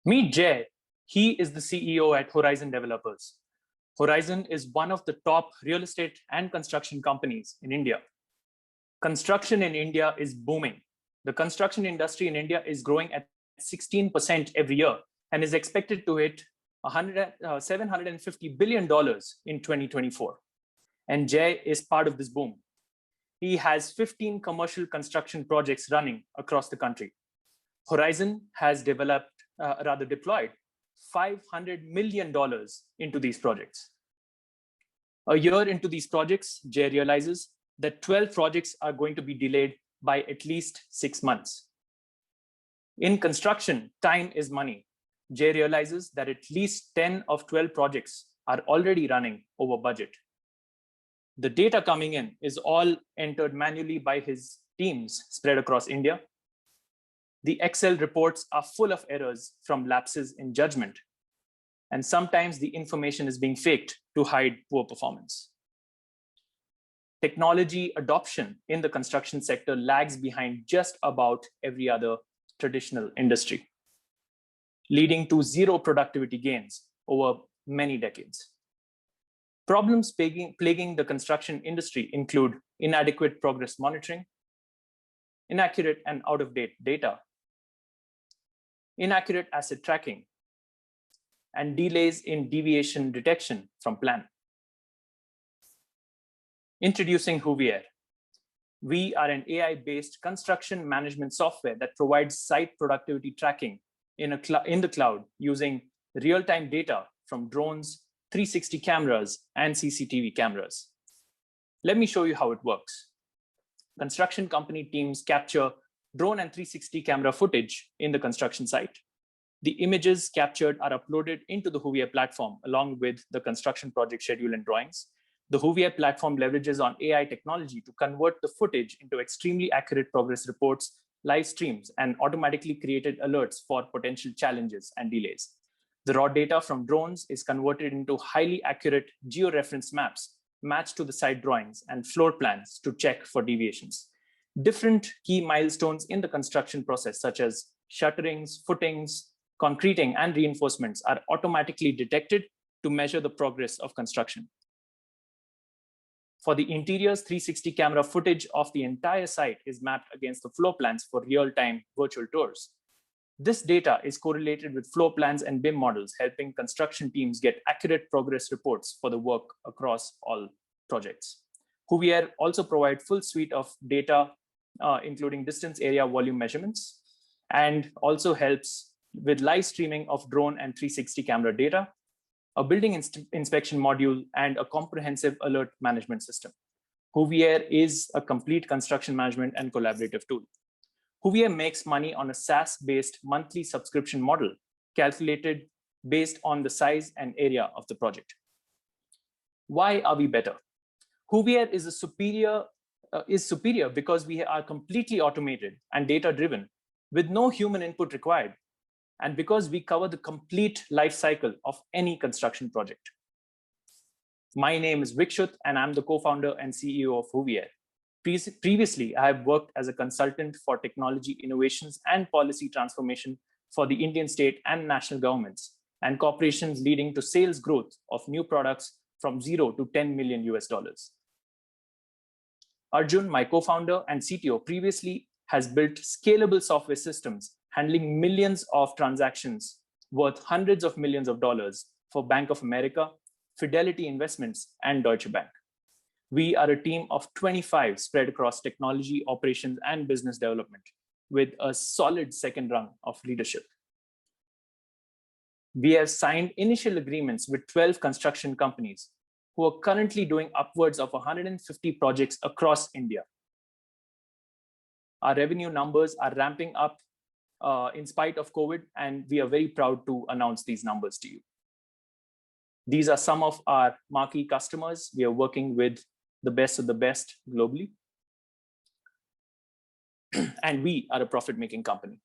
Meet Jay. He is the CEO at Horizon Developers. Horizon is one of the top real estate and construction companies in India. Construction in India is booming. The construction industry in India is growing at 16% every year and is expected to hit $750 billion in 2024. And Jay is part of this boom. He has 15 commercial construction projects running across the country. Horizon has deployed $500 million into these projects. A year into these projects, Jay realizes that 12 projects are going to be delayed by at least 6 months. In construction, time is money. Jay realizes that at least 10 of 12 projects are already running over budget. The data coming in is all entered manually by his teams spread across India. The Excel reports are full of errors from lapses in judgment. And sometimes the information is being faked to hide poor performance. Technology adoption in the construction sector lags behind just about every other traditional industry, leading to zero productivity gains over many decades. Problems plaguing the construction industry include inadequate progress monitoring, inaccurate and out-of-date data, inaccurate asset tracking, and delays in deviation detection from plan. Introducing HuviAir. We are an AI-based construction management software that provides site productivity tracking in the cloud using real-time data from drones, 360 cameras, and CCTV cameras. Let me show you how it works. Construction company teams capture drone and 360 camera footage in the construction site. The images captured are uploaded into the HuviAir platform along with the construction project schedule and drawings. The HuviAir platform leverages on AI technology to convert the footage into extremely accurate progress reports, live streams, and automatically created alerts for potential challenges and delays. The raw data from drones is converted into highly accurate georeference maps matched to the site drawings and floor plans to check for deviations. Different key milestones in the construction process, such as shutterings, footings, concreting, and reinforcements, are automatically detected to measure the progress of construction. For the interiors, 360 camera footage of the entire site is mapped against the floor plans for real-time virtual tours. This data is correlated with floor plans and BIM models, helping construction teams get accurate progress reports for the work across all projects. HuviAir also provides full suite of data, including distance, area, volume measurements, and also helps with live streaming of drone and 360 camera data, a building inspection module, and a comprehensive alert management system. HuviAir is a complete construction management and collaborative tool. HuviAir makes money on a SaaS-based monthly subscription model calculated based on the size and area of the project. Why are we better? HuviAir is superior because we are completely automated and data-driven with no human input required, and because we cover the complete life cycle of any construction project. My name is Vikshut, and I'm the co-founder and CEO of HuviAir. Previously, I have worked as a consultant for technology innovations and policy transformation for the Indian state and national governments and corporations, leading to sales growth of new products from 0 to 10 million US dollars. Arjun, my co-founder and CTO, previously has built scalable software systems handling millions of transactions worth hundreds of millions of dollars for Bank of America, Fidelity Investments, and Deutsche Bank. We are a team of 25 spread across technology, operations, and business development with a solid second rung of leadership. We have signed initial agreements with 12 construction companies who are currently doing upwards of 150 projects across India. Our revenue numbers are ramping up in spite of COVID, and we are very proud to announce these numbers to you. These are some of our marquee customers. We are working with the best of the best globally. And we are a profit-making company.